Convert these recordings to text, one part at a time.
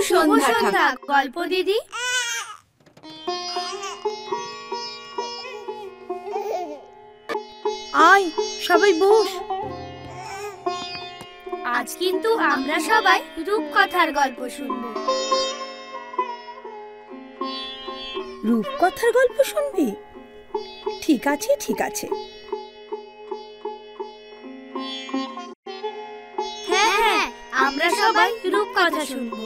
শুভ সন্ধ্যা গল্প দিদি। আয় সবাই বস। আজ কিন্তু আমরা সবাই রূপকথার গল্প শুনবো। রূপকথার গল্প শুনবি? ঠিক আছে ঠিক আছে। হ্যাঁ, আমরা সবাই রূপকথা শুনবো।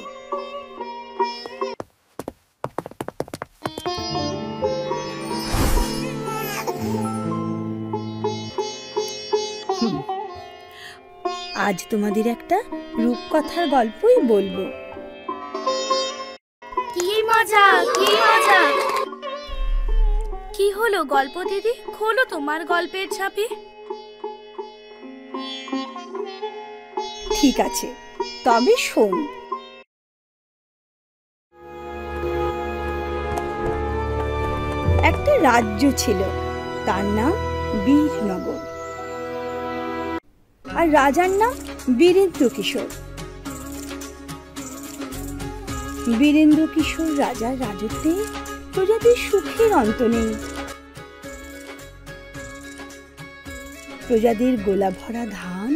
আজ তোমাদের একটা রূপকথার গল্পই বলবো। কি মজা কি মজা! কি হলো গল্প দিদি? খোলো তোমার গল্পের ঝাঁপি। ঠিক আছে, তবে শোন। একটা রাজ্য ছিল, তার নাম বীরনগর, আর রাজার নাম বীরেন্দ্র কিশোর। বীরেন্দ্র কিশোর রাজার রাজত্বে প্রজাদের সুখের অন্ত নেই। প্রজাদের গোলা ভরা ধান,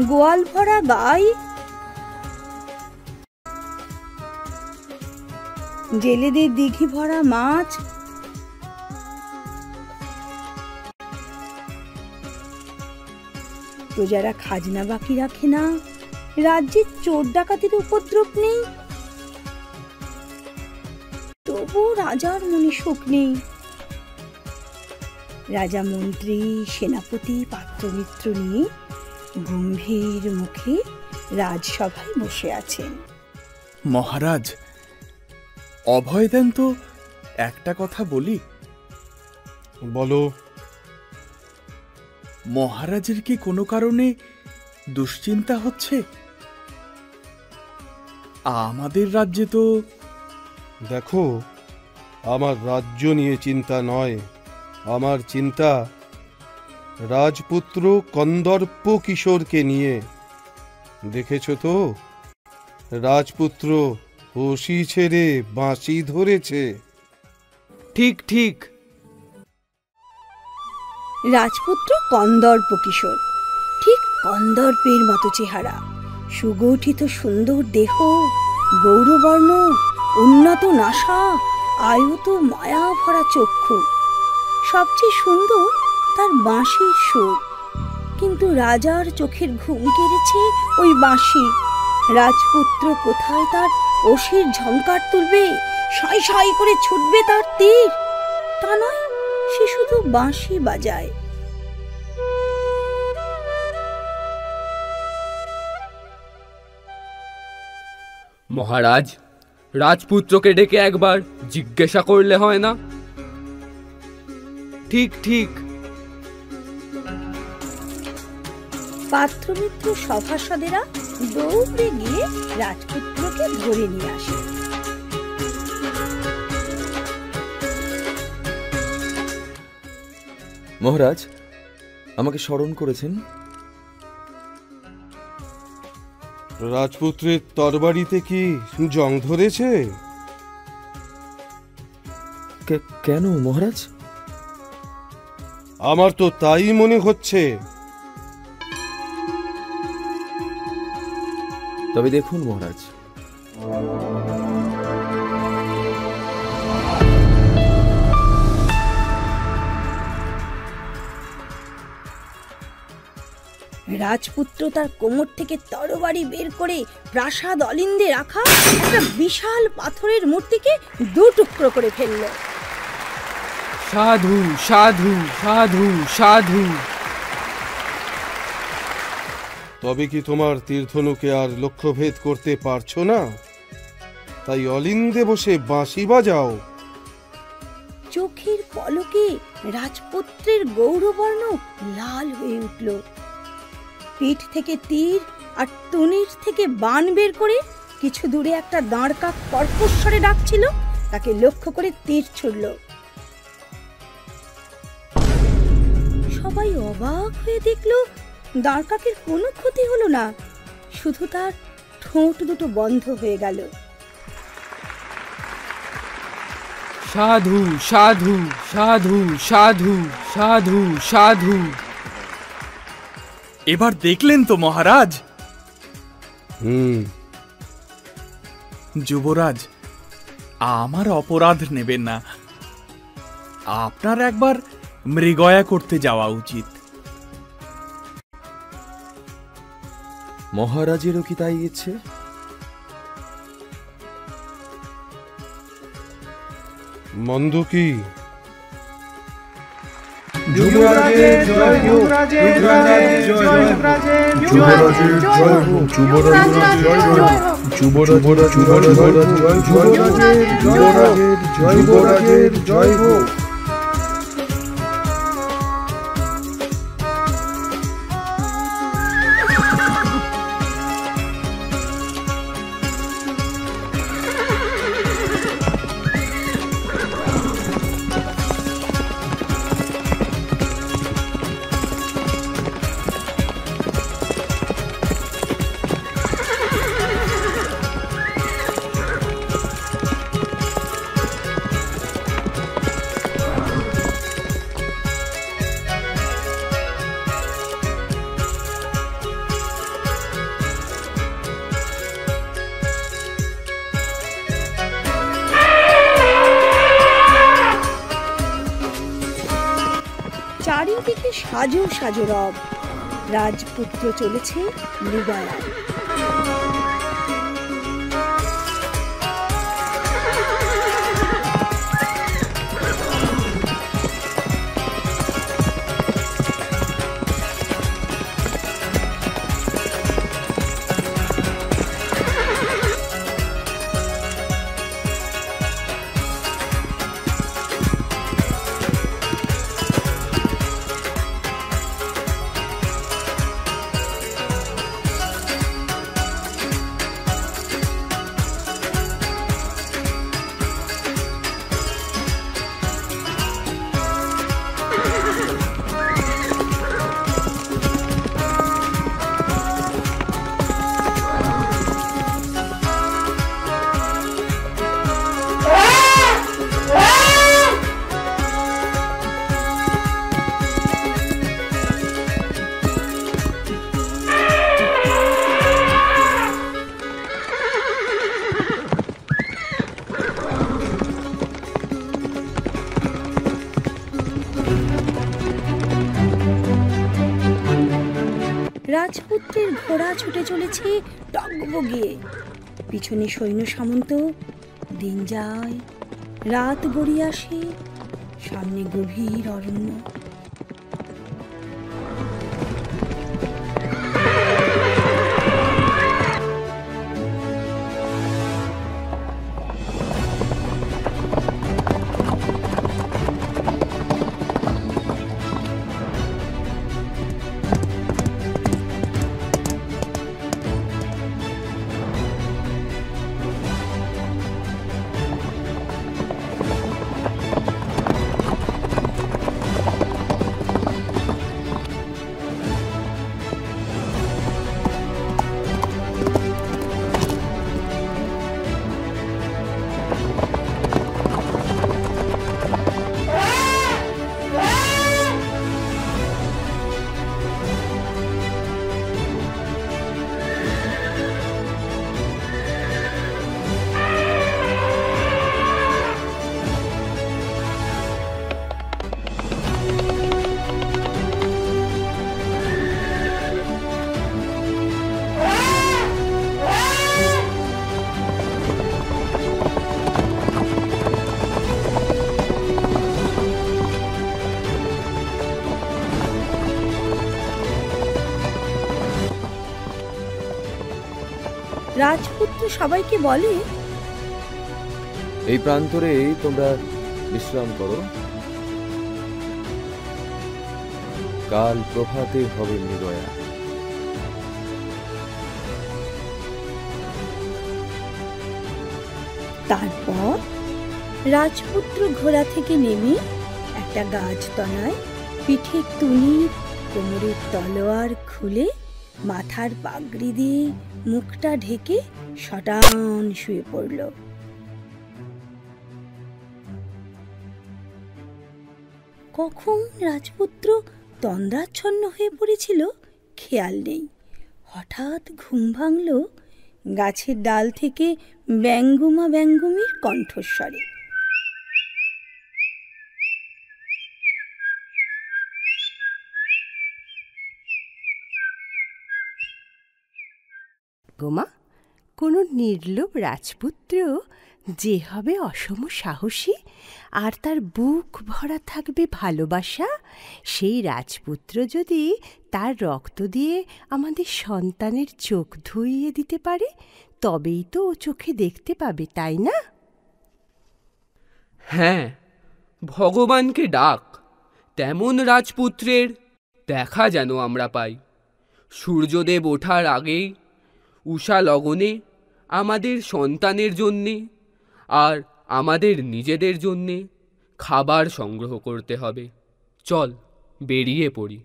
গোয়াল ভরা গাই, জেলেদের দিঘি ভরা মাছ, প্রজারা খাজনা বাকি রাখে না, রাজ্যের চোর ডাকাতের উপদ্রব নেই, তবু রাজার মনে সুখ নেই। রাজা মন্ত্রী, সেনাপতি, পাত্রমিত্র নিয়ে গম্ভীর মুখে রাজসভায় বসে আছেন। মহারাজ, অভয় দেন তো, একটা কথা বলি। বলো। মহারাজের কি কোনো কারণে দুশ্চিন্তা হচ্ছে? আমাদের রাজ্যে তো। দেখো, আমার রাজ্য নিয়ে চিন্তা নয়, আমার চিন্তা রাজপুত্র কন্দর্প কিশোরকে নিয়ে। দেখেছ তো, রাজপুত্র বঁশি ছেড়ে বাঁশি ধরেছে। ঠিক ঠিক। রাজপুত্র কন্দর্প কিশোর, ঠিক কন্দর্পের মতো চেহারা, সুগঠিত সুন্দর দেহ, গৌরবর্ণ, উন্নত নাসা, আয়ত মায়া ভরা চক্ষু। সবচেয়ে সুন্দর তার বাঁশির সুর। কিন্তু রাজার চোখের ঘুম কেড়েছে ওই বাঁশি। রাজপুত্র কোথায় তার অসির ঝংকার তুলবে, সাই সাই করে ছুটবে তার তীর, তা নয়, সে শুধু বাঁশি বাজায়। মহারাজ, রাজপুত্রকে ডেকে একবার জিজ্ঞাসা করলে হয় না? ঠিক ঠিক। পাত্রমিত্র সভাসদেরা দৌড়ে গিয়ে রাজপুত্রকে ধরে নিয়ে আসে। মহারাজ, আমাকে স্মরণ করেছেন? রাজপুত্রের তরবারিতে কি জং ধরেছে? কেন মহারাজ? আমার তো তাই মনে হচ্ছে। তবে দেখুন মহারাজ, রাজপুত্র তার কোমর থেকে তরবারি বের করে প্রাসাদ অলিন্দে রাখা একটা বিশাল পাথরের মূর্তিকে দু টুকরো করে ফেলল। সাধু সাধু সাধু সাধু। তবে কি তোমার তীর্ধনুকে আর লক্ষ্যভেদ করতে পারছো না? তাই অলিন্দে বসে বাঁশি বাজাও। চোখের পলকে রাজপুত্রের গৌরবর্ণ লাল হয়ে উঠল। পিঠ থেকে তীর আর টুনির থেকে বাণ বের করে কিছু দূরে একটা দাঁড়কাক কর্কশ্বরে ডাকছিল, তাকে লক্ষ্য করে তীর ছুড়ল। সবাই অবাক হয়ে দেখল দাঁড়কাকের কোনো ক্ষতি হলো না, শুধু তার ঠোঁট দুটো বন্ধ হয়ে গেল। সাধু সাধু সাধু সাধু সাধু সাধু। এবার দেখলেন তো মহারাজ? যুবরাজ, আমার অপরাধ নেবেন না। আপনার একবার মৃগয়া করতে যাওয়া উচিত। মহারাজেরও কি তাই ইচ্ছে? মন্দ কি? যুবরাজের জয় হোক, যুবরাজের জয় হোক, যুবরাজের জয় হোক, যুবরাজের জয় হোক, যুবরাজের জয় হোক। চারিদিকে সাজো সাজো রব। রাজপুত্র চলেছে মৃগয়ায়। রাজপুত্রের ঘোড়া ছুটে চলেছে টগবগিয়ে, পিছনে সৈন্য সামন্ত। দিন যায়, রাত গড়িয়ে আসে, সামনে গভীর অরণ্য। রাজপুত্র সবাইকে বলে, এই প্রান্তরে তোমরা বিশ্রাম করো, কাল প্রভাতে হবে মৃগয়া। তারপর রাজপুত্র ঘোড়া থেকে নেমে একটা গাছতলায় পিঠে তুনির, কোমরের তলোয়ার খুলে, মাথার পাগড়ি দিয়ে মুখটা ঢেকে শটান শুয়ে পড়ল। কখন রাজপুত্র তন্দ্রাচ্ছন্ন হয়ে পড়েছিল খেয়াল নেই। হঠাৎ ঘুম ভাঙল গাছের ডাল থেকে ব্যঙ্গুমা ব্যঙ্গুমির কণ্ঠস্বরে। গোমা, কোনো নির্লোভ রাজপুত্র যে হবে অসম সাহসী আর তার বুক ভরা থাকবে ভালোবাসা, সেই রাজপুত্র যদি তার রক্ত দিয়ে আমাদের সন্তানের চোখ ধুইয়ে দিতে পারে, তবেই তো ও চোখে দেখতে পাবে, তাই না? হ্যাঁ, ভগবানকে ডাক তেমন রাজপুত্রের দেখা যেন আমরা পাই। সূর্যদেব ওঠার আগেই উষা লগনে আমাদের সন্তানের জন্যে আর আমাদের নিজেদের জন্যে খাবার সংগ্রহ করতে হবে। চল বেরিয়ে পড়ি।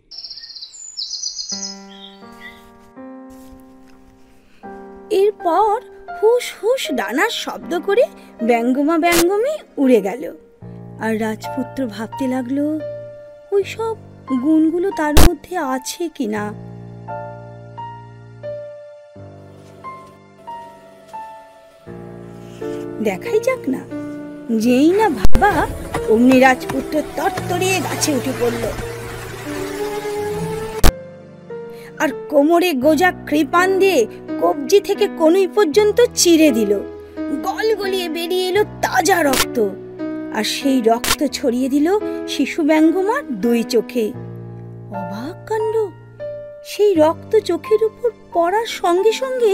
এরপর হুস হুস ডানার শব্দ করে ব্যঙ্গমা ব্যঙ্গমী উড়ে গেল। আর রাজপুত্র ভাবতে লাগলো, ওই সব গুণগুলো তার মধ্যে আছে কিনা। দেখাই যাক না। যেই না ভাবা, অমনি রাজপুত্র তরতরিয়ে গাছে উঠে পড়ল আর কোমরে গোজা কৃপান দিয়ে কবজি থেকে কনুই পর্যন্ত চিরে দিল। গল গলিয়ে বেরিয়ে এলো তাজা রক্ত, আর সেই রক্ত ছড়িয়ে দিল শিশু ব্যঙ্গমার দুই চোখে। অবাক কাণ্ড! সেই রক্ত চোখের উপর পড়ার সঙ্গে সঙ্গে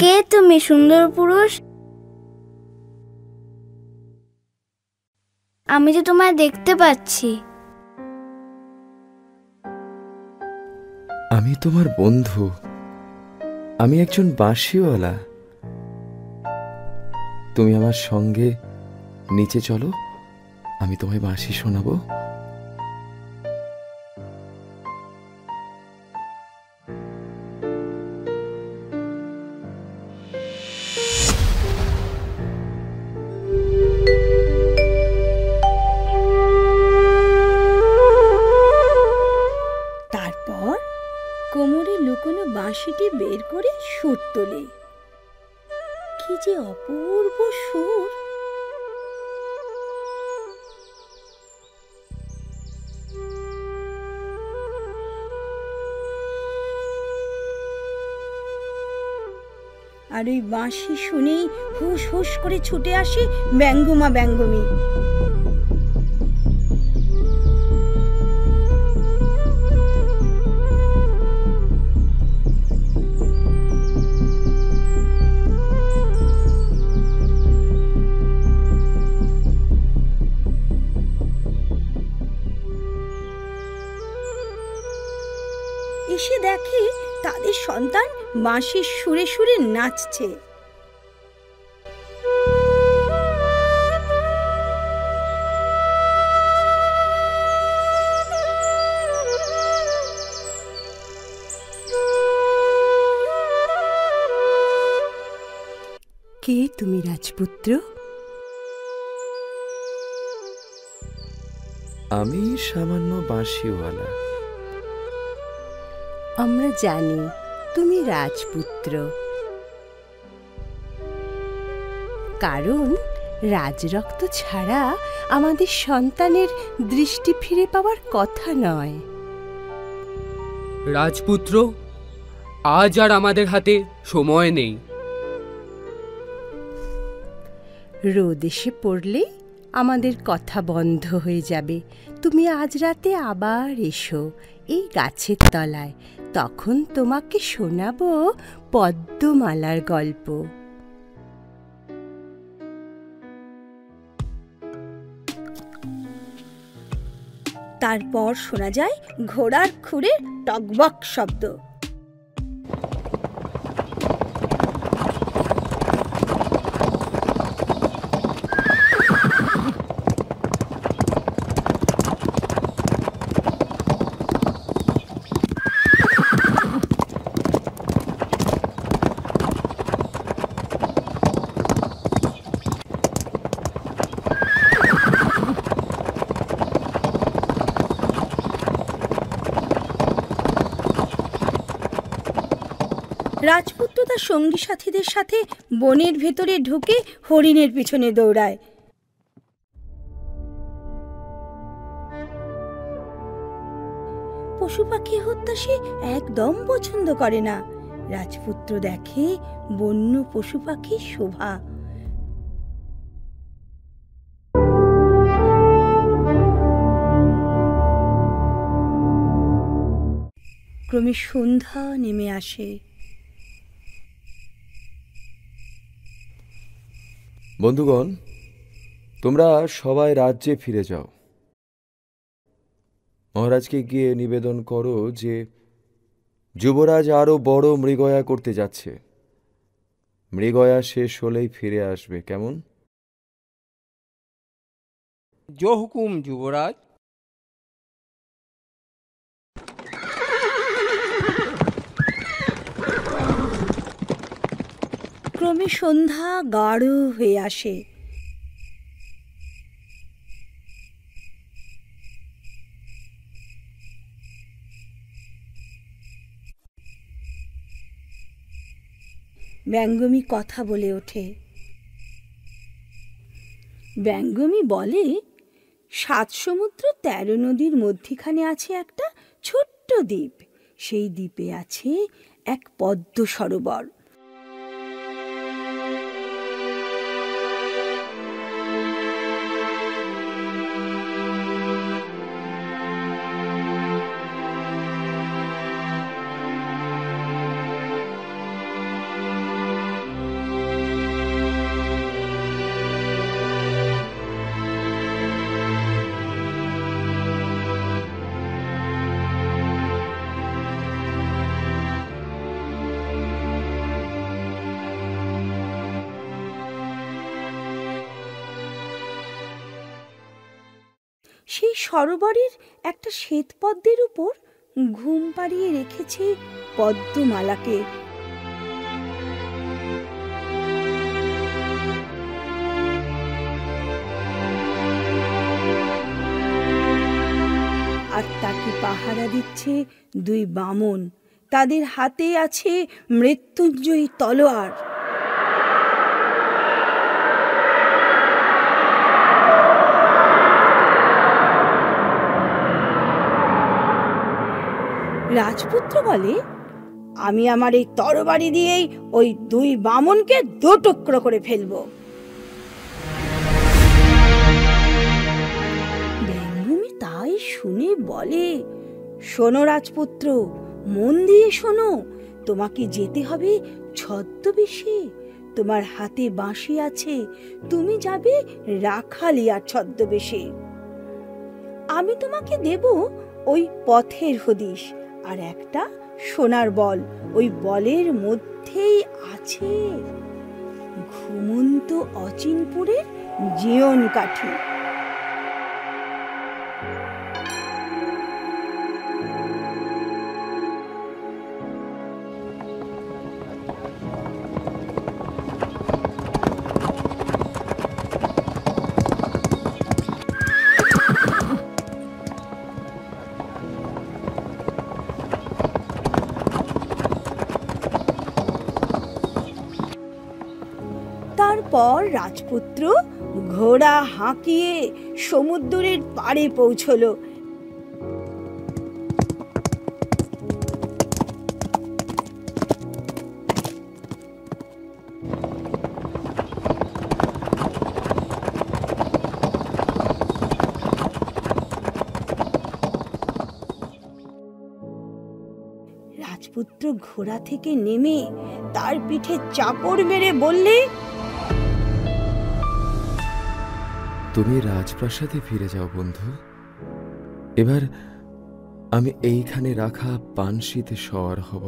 কে তুমি সুন্দর পুরুষ? আমি যে তোমায় দেখতে পাচ্ছি। আমি তোমার বন্ধু, আমি একজন বাঁশিওয়ালা। তুমি আমার সঙ্গে নিচে চলো, আমি তোমায় বাঁশি শোনাবো। তারপর কোমরে লুকোনো বাঁশিটি বের করে সুর তোলে। কি যে অপূর্ব সুর! আর ওই বাঁশি শুনেই হুস হুস করে ছুটে আসে ব্যঙ্গমা ব্যঙ্গমী। এসে দেখে তাদের সন্তান বাঁশির সুরে সুরে নাচছে। কে তুমি রাজপুত্র? আমি সামান্য বাঁশিওয়ালা। আমরা জানি তুমি রাজপুত্র, কারণ রাজরক্ত ছাড়া আমাদের সন্তানের দৃষ্টি ফিরে পাওয়ার কথা নয়। রাজপুত্র, আজ আর আমাদের হাতে সময় নেই। রোদ এসে পড়লেই আমাদের কথা বন্ধ হয়ে যাবে, তুমি আজ রাতে আবার এসো এই গাছের তলায়, তখন তোমাকে শোনাবো পদ্মমালার গল্প। তারপর শোনা যায় ঘোড়ার খুরের টকবক শব্দ। রাজপুত্র তার সঙ্গী সাথীদের সাথে বনের ভেতরে ঢুকে হরিণের পিছনে দৌড়ায়। পশু পাখি হত্যা সে একদম পছন্দ করে না। রাজপুত্র দেখে বন্য পশু পাখির শোভা। ক্রমে সন্ধ্যা নেমে আসে। বন্ধুগণ, তোমরা সবাই রাজ্যে ফিরে যাও। মহারাজকে গিয়ে নিবেদন করো যে যুবরাজ আরো বড় মৃগয়া করতে যাচ্ছে। মৃগয়া শেষ হলেই ফিরে আসবে, কেমন? জো হুকুম যুবরাজ। ক্রমে সন্ধ্যা গাঢ় হয়ে আসে। ব্যঙ্গমী কথা বলে ওঠে। ব্যঙ্গমী বলে, 7 সমুদ্র 13 নদীর মধ্যখানে আছে একটা ছোট্ট দ্বীপ। সেই দ্বীপে আছে এক পদ্ম সরোবর। সেই সরোবরের একটা শ্বেতপদ্মের উপর ঘুম পাড়িয়ে রেখেছে পদ্মমালাকে। আর তাকে পাহারা দিচ্ছে 2 বামন। তাদের হাতে আছে মৃত্যুঞ্জয়ী তলোয়ার। রাজপুত্র বলে, আমি আমার এই তরবারি দিয়েই ওই 2 বামনকে 2 টুকরো করে ফেলবো। ব্যঙ্গমী তাই শুনে বলে, শোনো রাজপুত্র, মন দিয়ে শোনো। তোমাকে যেতে হবে ছদ্মবেশে। তোমার হাতে বাঁশি আছে, তুমি যাবে রাখালিয়ার ছদ্মবেশে। আমি তোমাকে দেব ওই পথের হদিশ আর একটা সোনার বল। ওই বলের মধ্যেই আছে ঘুমন্ত অচিনপুরের জীবন কাঠি। তারপর রাজপুত্র ঘোড়া হাঁকিয়ে সমুদ্রের পাড়ে পৌঁছলো। রাজপুত্র ঘোড়া থেকে নেমে তার পিঠে চাপড় মেরে বললে, তুমি রাজপ্রাসাদে ফিরে যাও বন্ধু। এবার আমি এইখানে রাখা পানসিতে সওয়ার হব।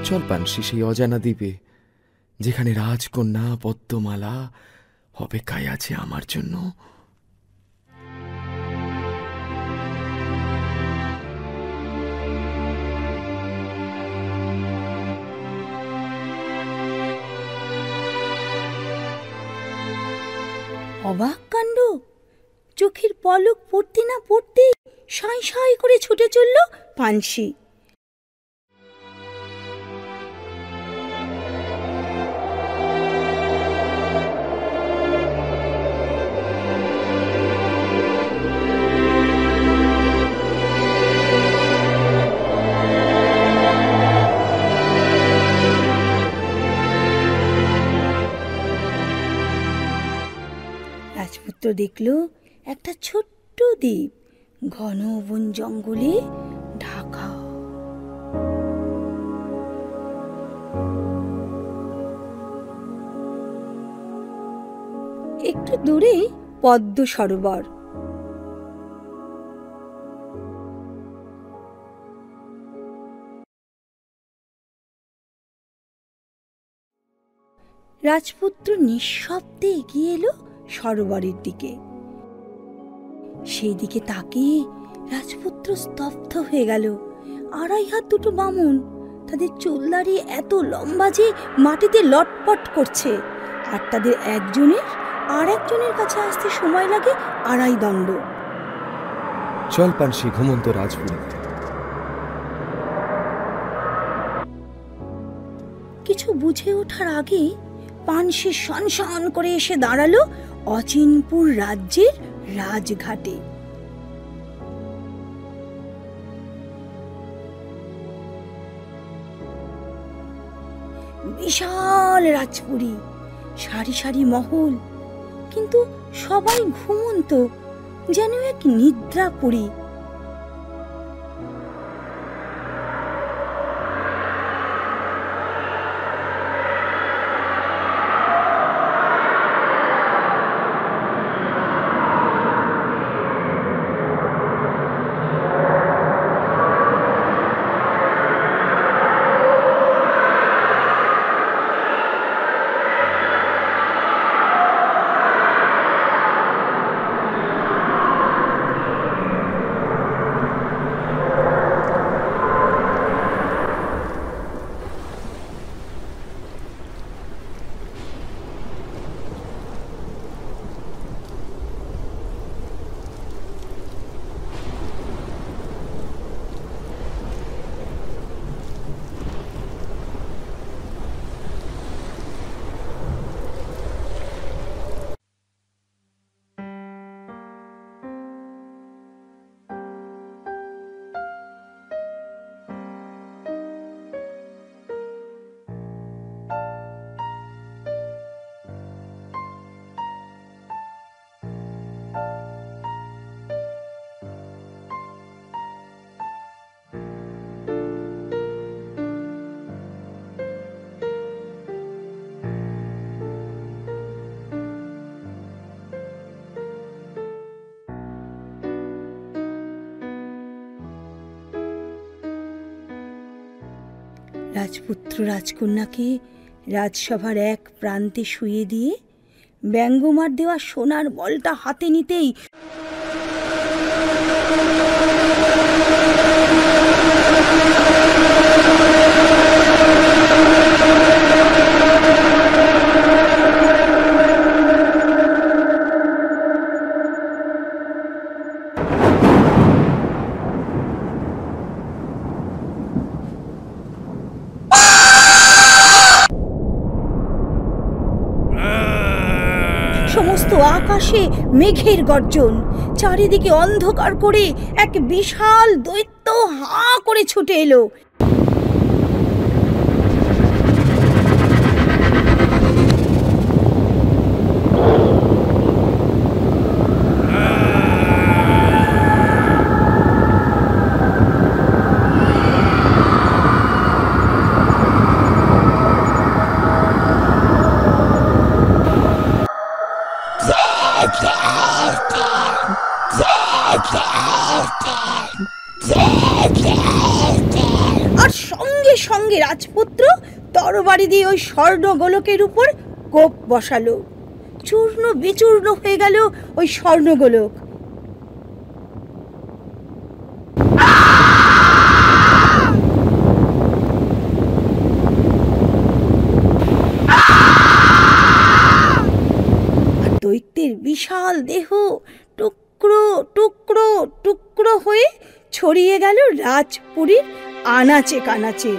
চল পানসি সেই অজানা দ্বীপে, যেখানে রাজকন্যা পদ্মমালা অপেক্ষায় আছে আমার জন্য। অবাক কাণ্ড! চোখের পলক পড়তে না পড়তে সাঁই সাঁই করে ছুটে চলল পানসি। রাজপুত্র দেখল একটা ছোট্ট দ্বীপ, ঘন বন জঙ্গলে ঢাকা। একটু দূরে পদ্ম সরোবর। রাজপুত্র নিঃশব্দে এগিয়ে এলো সরোবরের দিকে। সেই দিকে তাকিয়ে রাজপুত্র স্তব্ধ হয়ে গেল। 2.5 হাত দুটো বামুন, তাদের চুল দাঁড়িয়ে এত লম্বা যে মাটিতে লটপট করছে, আর তাদের একজনের আর একজনের কাছে আসতে সময় লাগে 2.5 দণ্ড। চল পানসি ঘুমন্ত রাজপুরী। কিছু বুঝে ওঠার আগে পানসি সনসন করে এসে দাঁড়ালো অচিনপুর রাজ্যের রাজঘাটে। বিশাল রাজপুরী, সারি সারি মহল, কিন্তু সবাই ঘুমন্ত, যেন এক নিদ্রাপুরী। রাজপুত্র রাজকন্যাকে রাজসভার এক প্রান্তে শুইয়ে দিয়ে ব্যঙ্গমার দেওয়া সোনার বলটা হাতে নিতেই আকাশে মেঘের গর্জন, চারিদিকে অন্ধকার করে এক বিশাল দৈত্য হাঁ করে ছুটে এলো। আর সঙ্গে সঙ্গে রাজপুত্র তরবারি দিয়ে ওই স্বর্ণ গোলকের উপর কোপ বসালো। চূর্ণ বিচূর্ণ হয়ে গেল ওই স্বর্ণ গোলক। আর দৈত্যের বিশাল দেহ টুকরো টুকরো টুকরো হয়ে ছড়িয়ে গেল রাজপুরীর আনাচে কানাচে।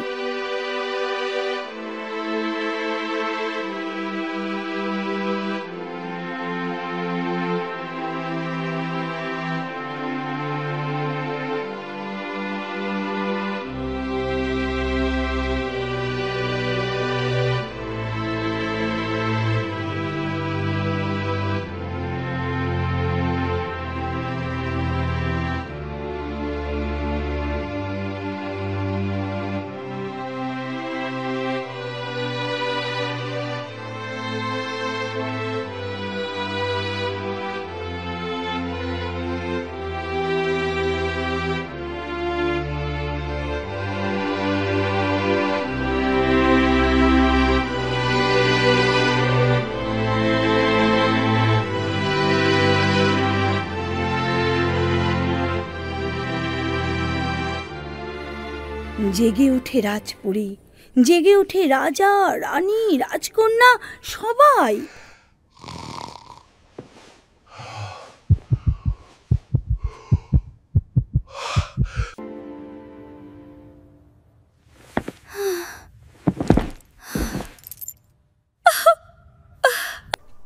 জেগে ওঠে রাজপুরী, জেগে ওঠে রাজা, রানী, রাজকন্যা সবাই।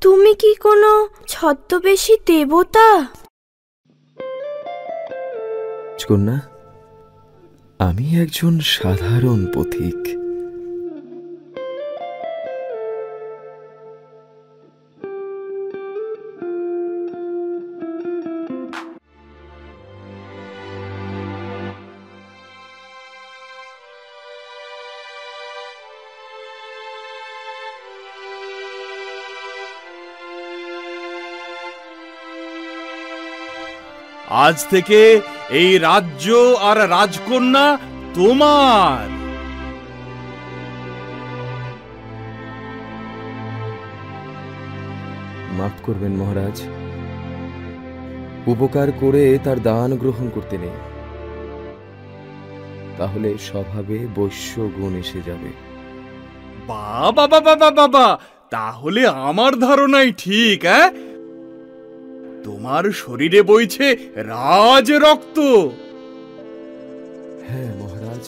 তুমি কি কোনো ছদ্মবেশী দেবতা? কন্যা, আমি একজন সাধারণ পথিক। আজ থেকে এই রাজ্য আর রাজকন্যা তোমার। মাফ করবেন মহারাজ, উপকার করে তার দান গ্রহণ করতে নেই, তাহলে স্বভাবে বৈশ্য গুণ এসে যাবে। বাবা বাবা বাবা, তাহলে আমার ধারণাই ঠিক। তোমার শরীরে বইছে রাজ রক্ত। হ্যাঁ মহারাজ,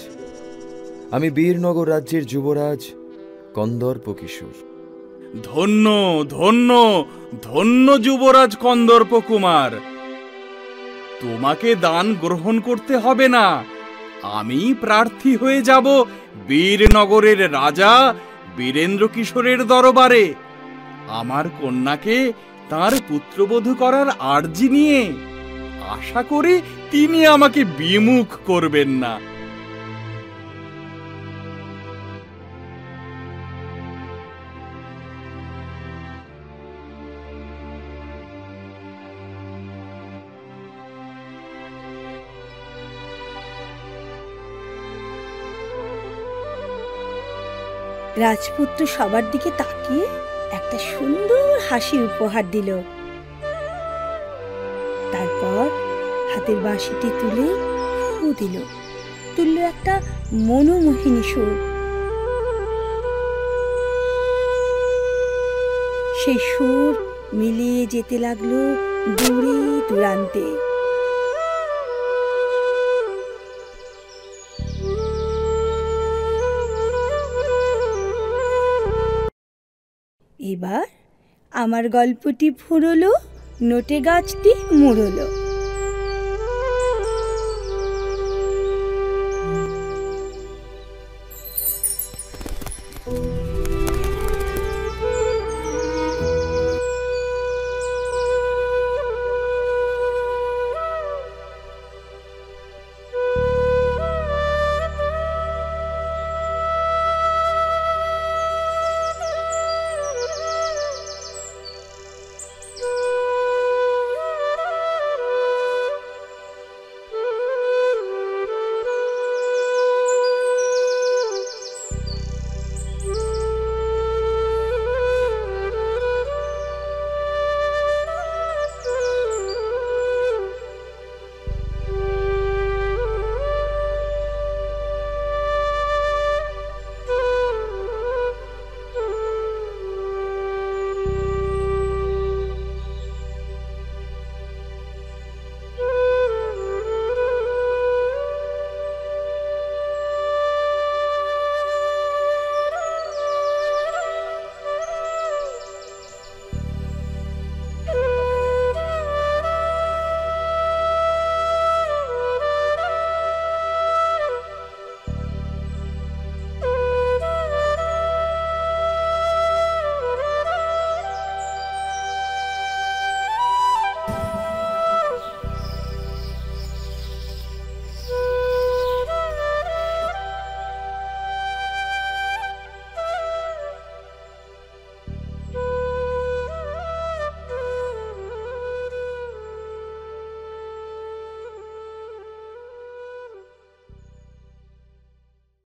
আমি বীরনগর রাজ্যের যুবরাজ কন্দর্প কিশোর। ধন্য ধন্য ধন্য যুবরাজ কন্দর্প কুমার। তোমাকে দান গ্রহণ করতে হবে না, আমি প্রার্থী হয়ে যাব বীরনগরের রাজা বীরেন্দ্র কিশোরের দরবারে আমার কন্যাকে তার পুত্রবধূ করার আর্জি নিয়ে। আশা করি তিনি আমাকে বিমুখ করবেন না। রাজপুত্র সবার দিকে তাকিয়ে একটা সুন্দর হাসি উপহার দিল। তারপর হাতের বাঁশিটি তুলে ফু দিল, তুলল একটা মনোমোহিনী সুর। সেই সুর মিলিয়ে যেতে লাগলো দূরে দূরান্তে। এবার আমার গল্পটি ফুরলো নোটে গাছটি মুড়ল।